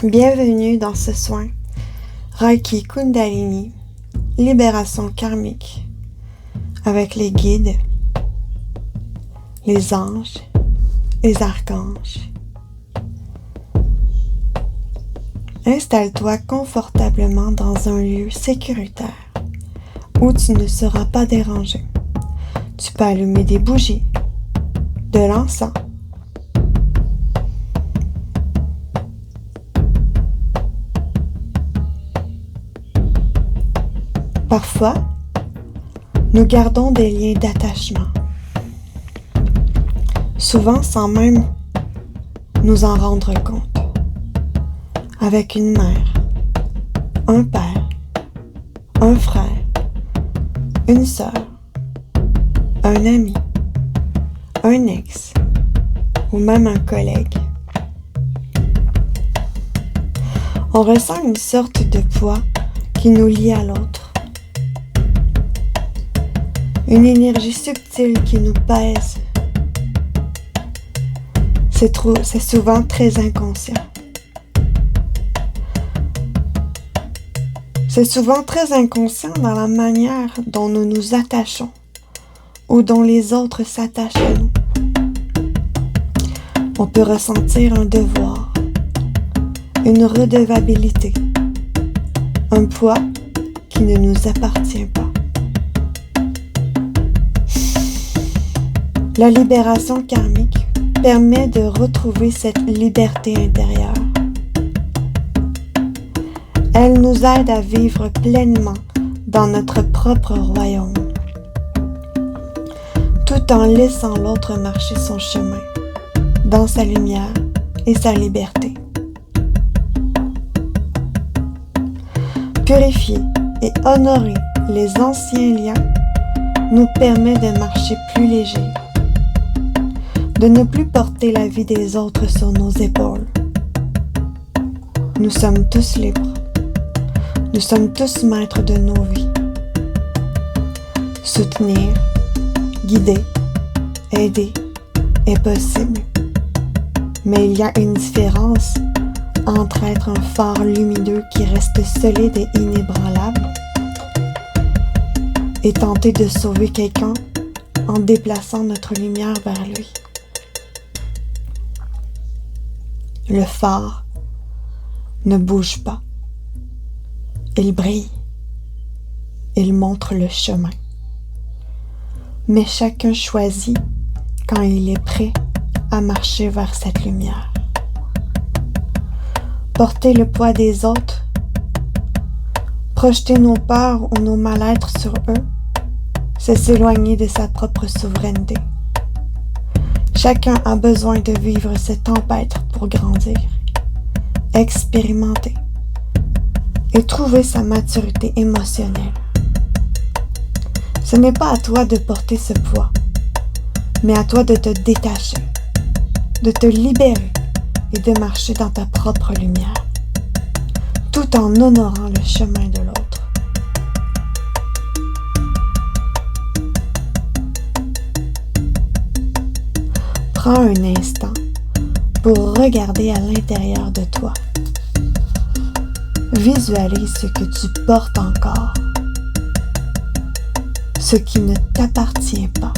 Bienvenue dans ce soin Reiki Kundalini, libération karmique, avec les guides, les anges, les archanges. Installe-toi confortablement dans un lieu sécuritaire où tu ne seras pas dérangé. Tu peux allumer des bougies, de l'encens. Parfois, nous gardons des liens d'attachement, souvent sans même nous en rendre compte, avec une mère, un père, un frère, une sœur, un ami, un ex ou même un collègue. On ressent une sorte de poids qui nous lie à l'autre. Une énergie subtile qui nous pèse. C'est souvent très inconscient. C'est souvent très inconscient dans la manière dont nous nous attachons ou dont les autres s'attachent à nous. On peut ressentir un devoir, une redevabilité, un poids qui ne nous appartient pas. La libération karmique permet de retrouver cette liberté intérieure. Elle nous aide à vivre pleinement dans notre propre royaume, tout en laissant l'autre marcher son chemin, dans sa lumière et sa liberté. Purifier et honorer les anciens liens nous permet de marcher plus léger, de ne plus porter la vie des autres sur nos épaules. Nous sommes tous libres. Nous sommes tous maîtres de nos vies. Soutenir, guider, aider est possible. Mais il y a une différence entre être un phare lumineux qui reste solide et inébranlable et tenter de sauver quelqu'un en déplaçant notre lumière vers lui. Le phare ne bouge pas. Il brille. Il montre le chemin. Mais chacun choisit quand il est prêt à marcher vers cette lumière. Porter le poids des autres, projeter nos peurs ou nos mal-être sur eux, c'est s'éloigner de sa propre souveraineté. Chacun a besoin de vivre cette tempête pour grandir, expérimenter et trouver sa maturité émotionnelle. Ce n'est pas à toi de porter ce poids, mais à toi de te détacher, de te libérer et de marcher dans ta propre lumière, tout en honorant le chemin de l'autre. Prends un instant pour regarder à l'intérieur de toi. Visualise ce que tu portes encore, ce qui ne t'appartient pas.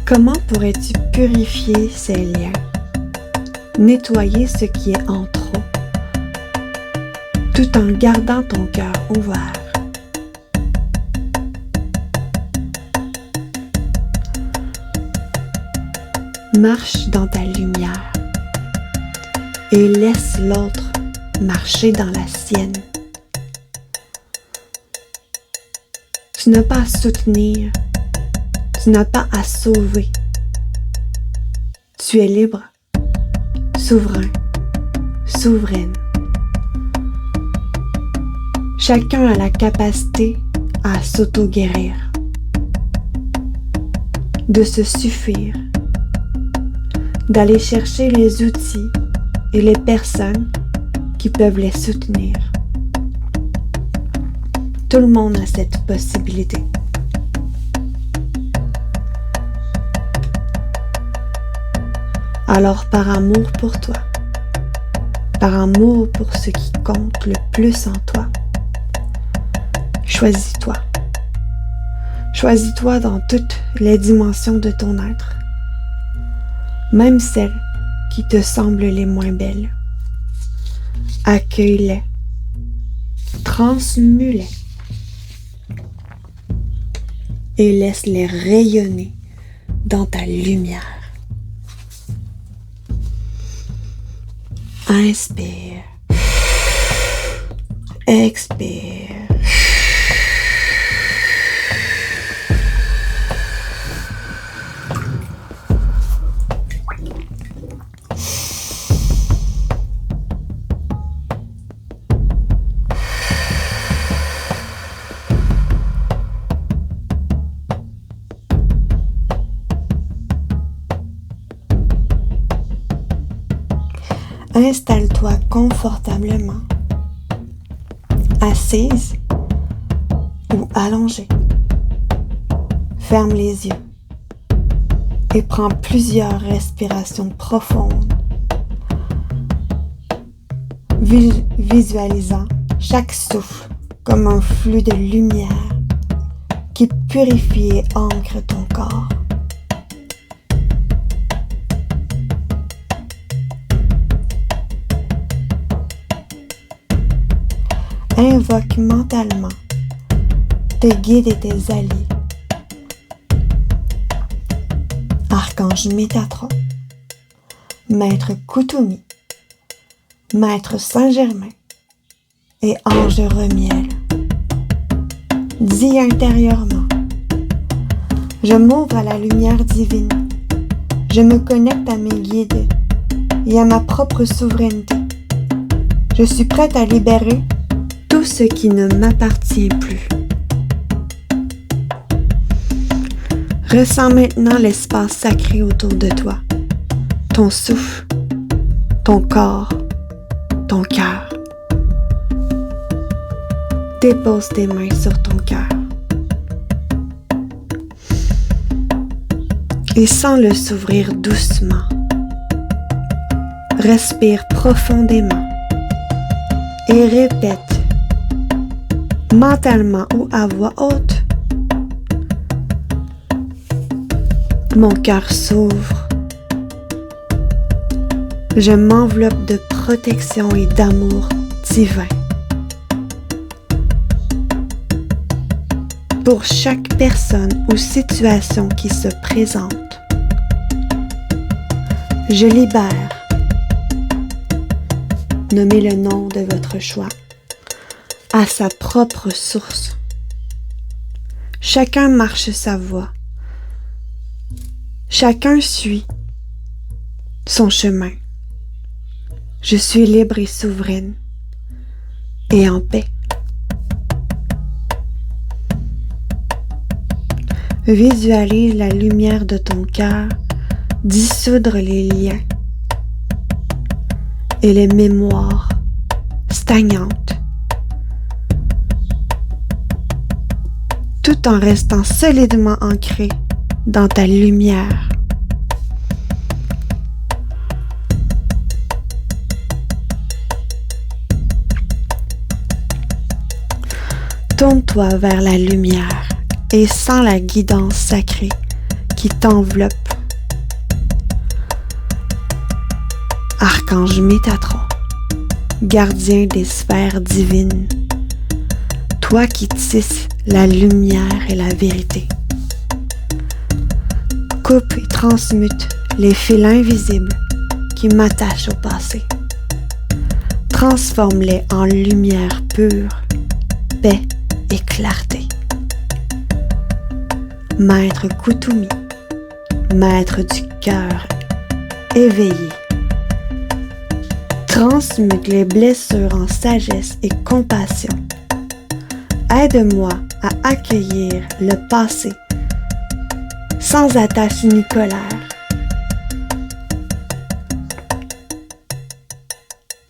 Comment pourrais-tu purifier ces liens, nettoyer ce qui est en trop, tout en gardant ton cœur ouvert? Marche dans ta lumière et laisse l'autre marcher dans la sienne. Tu n'as pas à soutenir, tu n'as pas à sauver. Tu es libre, souverain, souveraine. Chacun a la capacité à s'auto-guérir, de se suffire, d'aller chercher les outils et les personnes qui peuvent les soutenir. Tout le monde a cette possibilité. Alors par amour pour toi, par amour pour ce qui compte le plus en toi, choisis-toi. Choisis-toi dans toutes les dimensions de ton être, même celles qui te semblent les moins belles. Accueille-les, transmue-les et laisse-les rayonner dans ta lumière. Inspire, expire. Installe-toi confortablement, assise ou allongée. Ferme les yeux et prends plusieurs respirations profondes, visualisant chaque souffle comme un flux de lumière qui purifie et ancre ton corps. Invoque mentalement tes guides et tes alliés. Archange Métatron, Maître Koutoumi, Maître Saint-Germain et Ange Remiel. Dis intérieurement: je m'ouvre à la lumière divine. Je me connecte à mes guides et à ma propre souveraineté. Je suis prête à libérer tout ce qui ne m'appartient plus. Ressens maintenant l'espace sacré autour de toi, ton souffle, ton corps, ton cœur. Dépose tes mains sur ton cœur et sens-le s'ouvrir doucement. Respire profondément et répète mentalement ou à voix haute: mon cœur s'ouvre. Je m'enveloppe de protection et d'amour divin. Pour chaque personne ou situation qui se présente, je libère. Nommez le nom de votre choix à sa propre source. Chacun marche sa voie. Chacun suit son chemin. Je suis libre et souveraine et en paix. Visualise la lumière de ton cœur dissoudre les liens et les mémoires stagnantes, tout en restant solidement ancré dans ta lumière. Tourne-toi vers la lumière et sens la guidance sacrée qui t'enveloppe. Archange Métatron, gardien des sphères divines, toi qui tisses la lumière et la vérité. Coupe et transmute les fils invisibles qui m'attachent au passé. Transforme-les en lumière pure, paix et clarté. Maître Koutoumi, maître du cœur éveillé, transmute les blessures en sagesse et compassion. Aide-moi à accueillir le passé sans attache ni colère,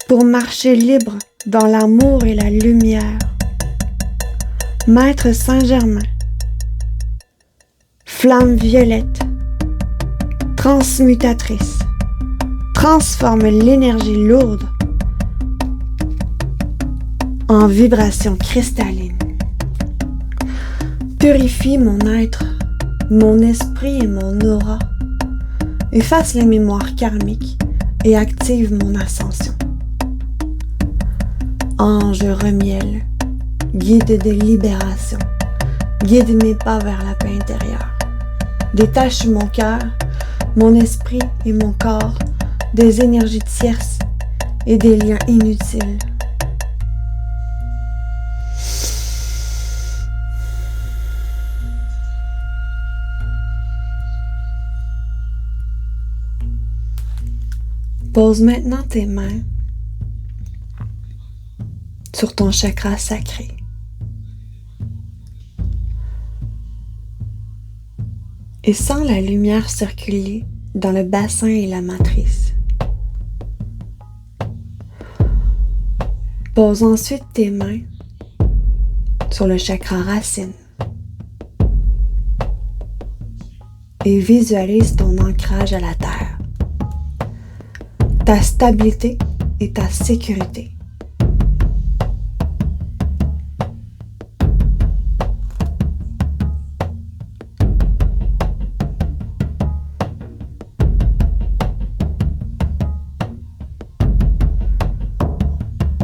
pour marcher libre dans l'amour et la lumière. Maître Saint-Germain, flamme violette, transmutatrice, transforme l'énergie lourde en vibration cristalline. Purifie mon être, mon esprit et mon aura. Efface les mémoires karmiques et active mon ascension. Ange remiel, guide de libération, guide mes pas vers la paix intérieure. Détache mon cœur, mon esprit et mon corps des énergies tierces et des liens inutiles. Pose maintenant tes mains sur ton chakra sacré. Et sens la lumière circuler dans le bassin et la matrice. Pose ensuite tes mains sur le chakra racine et visualise ton ancrage à la terre, ta stabilité et ta sécurité.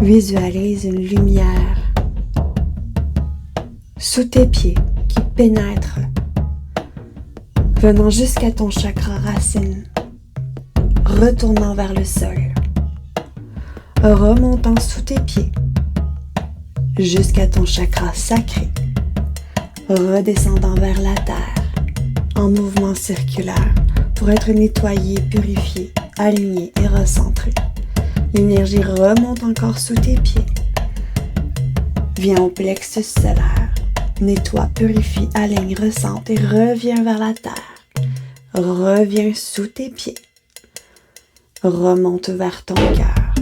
Visualise une lumière sous tes pieds qui pénètre, venant jusqu'à ton chakra racine, retournant vers le sol, remontant sous tes pieds, jusqu'à ton chakra sacré, redescendant vers la terre, en mouvement circulaire, pour être nettoyé, purifié, aligné et recentré. L'énergie remonte encore sous tes pieds. Viens au plexus solaire. Nettoie, purifie, aligne, recentre et reviens vers la terre. Reviens sous tes pieds. Remonte vers ton cœur.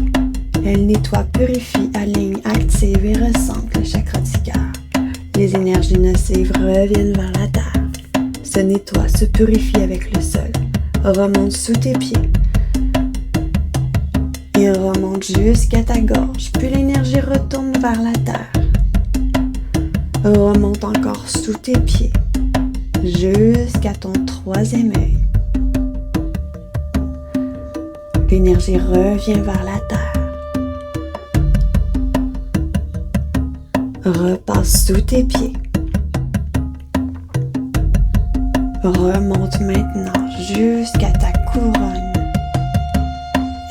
Elle nettoie, purifie, aligne, active et recentre le chakra du cœur. Les énergies nocives reviennent vers la terre. Se nettoie, se purifie avec le sol. Remonte sous tes pieds. Et remonte jusqu'à ta gorge, puis l'énergie retourne vers la terre. Remonte encore sous tes pieds, jusqu'à ton troisième œil. L'énergie revient vers la terre. Repasse sous tes pieds. Remonte maintenant jusqu'à ta couronne.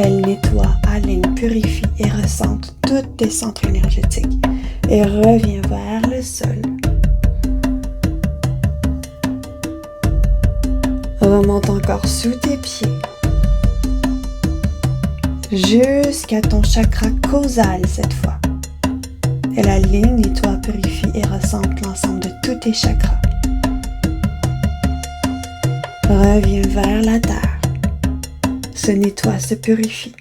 Elle nettoie, aligne, purifie et recentre tous tes centres énergétiques et revient vers le sol. Remonte encore sous tes pieds jusqu'à ton chakra causal cette fois. Elle aligne, nettoie, purifie et recentre l'ensemble de tous tes chakras. Reviens vers la terre. Se nettoie, se purifie.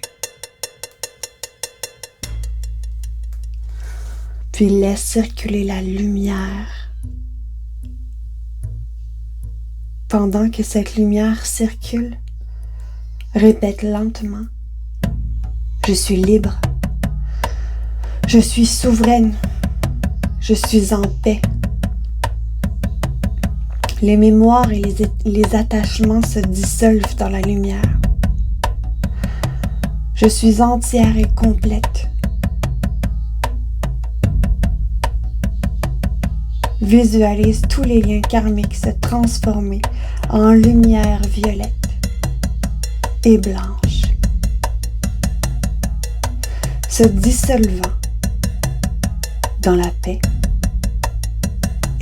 Puis laisse circuler la lumière. Pendant que cette lumière circule, répète lentement: je suis libre. Je suis souveraine. Je suis en paix. Les mémoires et les attachements se dissolvent dans la lumière. Je suis entière et complète. Visualise tous les liens karmiques se transformer en lumière violette et blanche, se dissolvant dans la paix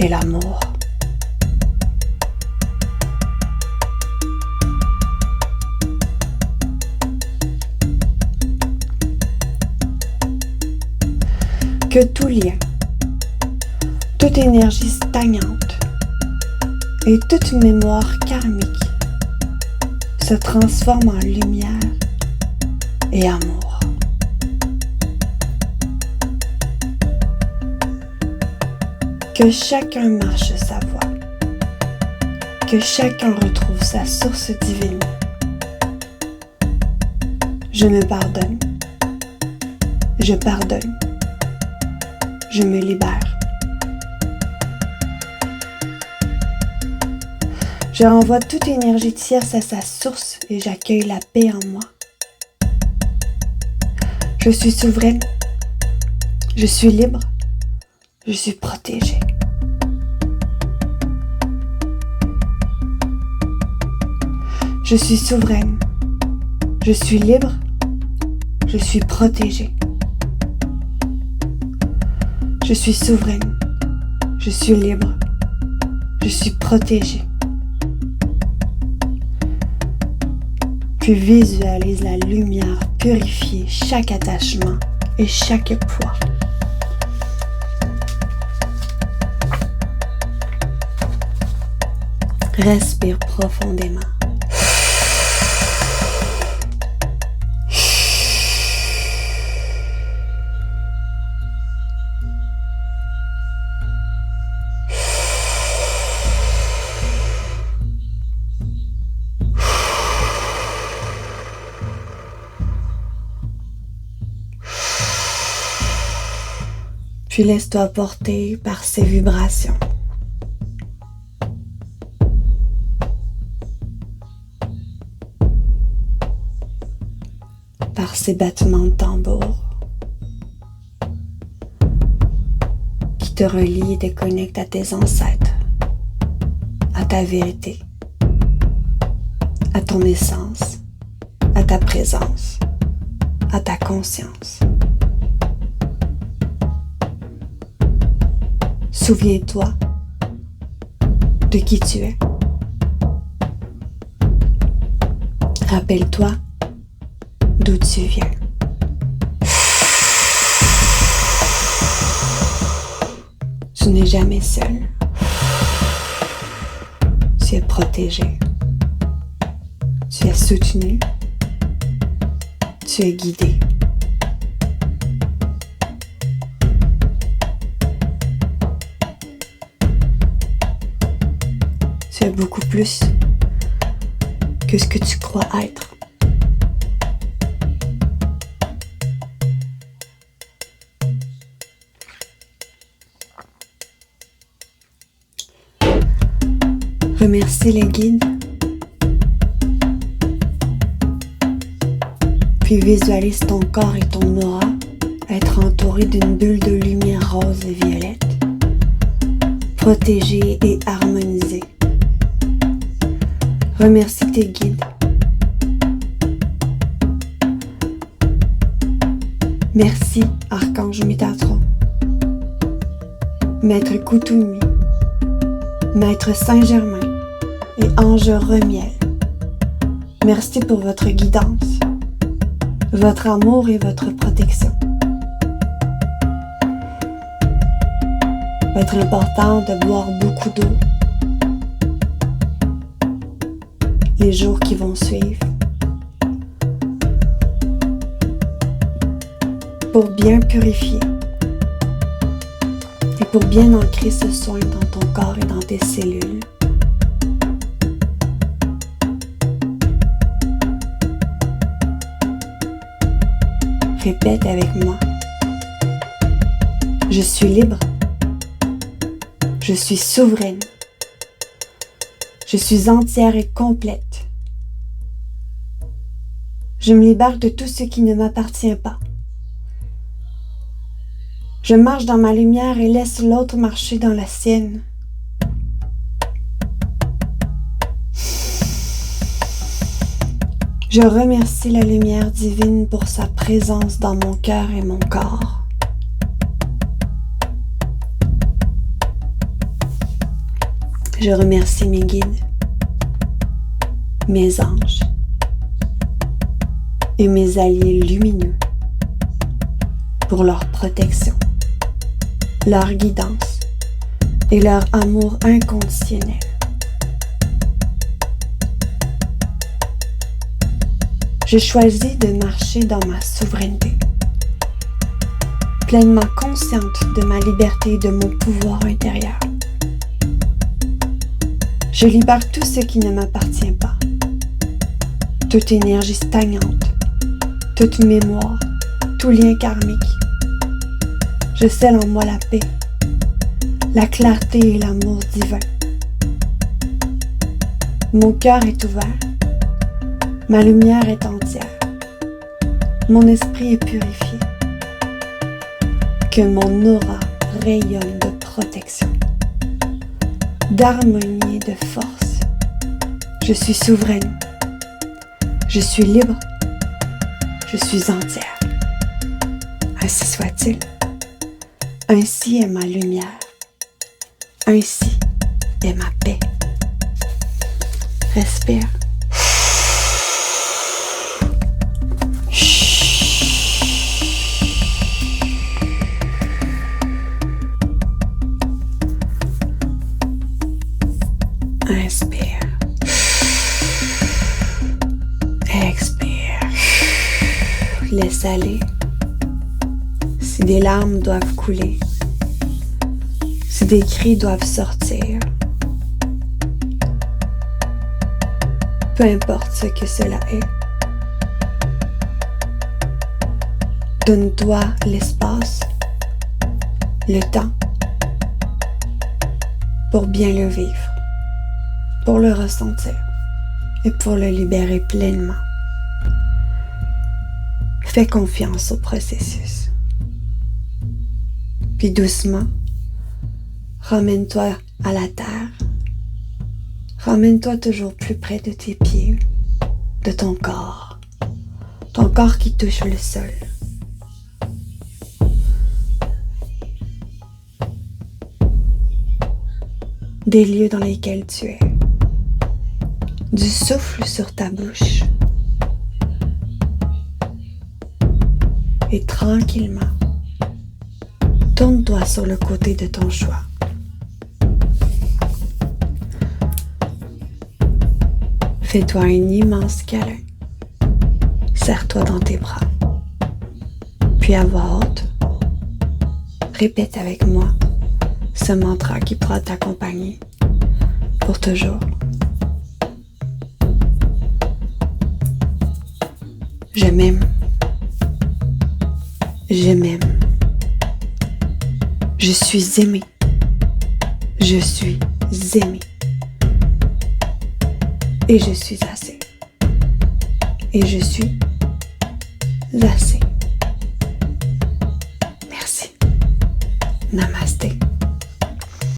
et l'amour. Que tout lien, toute énergie stagnante et toute mémoire karmique se transforme en lumière et amour. Que chacun marche sa voie, que chacun retrouve sa source divine Je me pardonne. Je pardonne. Je me libère. Je renvoie toute énergie tierce à sa source et j'accueille la paix en moi. Je suis souveraine. Je suis libre. Je suis protégée. Je suis souveraine. Je suis libre. Je suis protégée. Je suis souveraine. Je suis libre. Je suis protégée. Puis visualise la lumière purifier chaque attachement et chaque poids. Respire profondément. Puis laisse-toi porter par ces vibrations. Par ces battements de tambour qui te relient et te connectent à tes ancêtres, à ta vérité, à ton essence, à ta présence, à ta conscience. Souviens-toi de qui tu es. Rappelle-toi d'où tu viens. Tu n'es jamais seul. Tu es protégé. Tu es soutenu. Tu es guidé. Tu es beaucoup plus que ce que tu crois être. Remercie les guides. Puis visualise ton corps et ton aura être entouré d'une bulle de lumière rose et violette, protégée et harmonisée. Remercie tes guides. Merci, Archange Métatron, Maître Coutoumi, Maître Saint-Germain et Ange Remiel. Merci pour votre guidance, votre amour et votre protection. Il va être important de boire beaucoup d'eau les jours qui vont suivre pour bien purifier et pour bien ancrer ce soin dans ton corps et dans tes cellules. Répète avec moi. Je suis libre. Je suis souveraine. Je suis entière et complète. Je me libère de tout ce qui ne m'appartient pas. Je marche dans ma lumière et laisse l'autre marcher dans la sienne. Je remercie la lumière divine pour sa présence dans mon cœur et mon corps. Je remercie mes guides, mes anges et mes alliés lumineux pour leur protection, leur guidance et leur amour inconditionnel. Je choisis de marcher dans ma souveraineté, pleinement consciente de ma liberté et de mon pouvoir intérieur. Je libère tout ce qui ne m'appartient pas, toute énergie stagnante, toute mémoire, tout lien karmique. Je scelle en moi la paix, la clarté et l'amour divin. Mon cœur est ouvert, ma lumière est entière, mon esprit est purifié. Que mon aura rayonne de protection, d'harmonie et de force. Je suis souveraine, je suis libre, je suis entière. Ainsi soit-il. Ainsi est ma lumière. Ainsi est ma paix. Respire. Inspire. Expire. Laisse aller. Si des larmes doivent couler, si des cris doivent sortir, peu importe ce que cela est, donne-toi l'espace, le temps pour bien le vivre, pour le ressentir et pour le libérer pleinement. Fais confiance au processus. Puis doucement, ramène-toi à la terre. Ramène-toi toujours plus près de tes pieds, de ton corps qui touche le sol. Des lieux dans lesquels tu es. Du souffle sur ta bouche. Et tranquillement, tourne-toi sur le côté de ton choix. Fais-toi un immense câlin. Serre-toi dans tes bras. Puis à voix haute, répète avec moi ce mantra qui pourra t'accompagner pour toujours. Je m'aime. Je m'aime. Je suis aimée. Je suis aimée. Et je suis assez. Et je suis assez.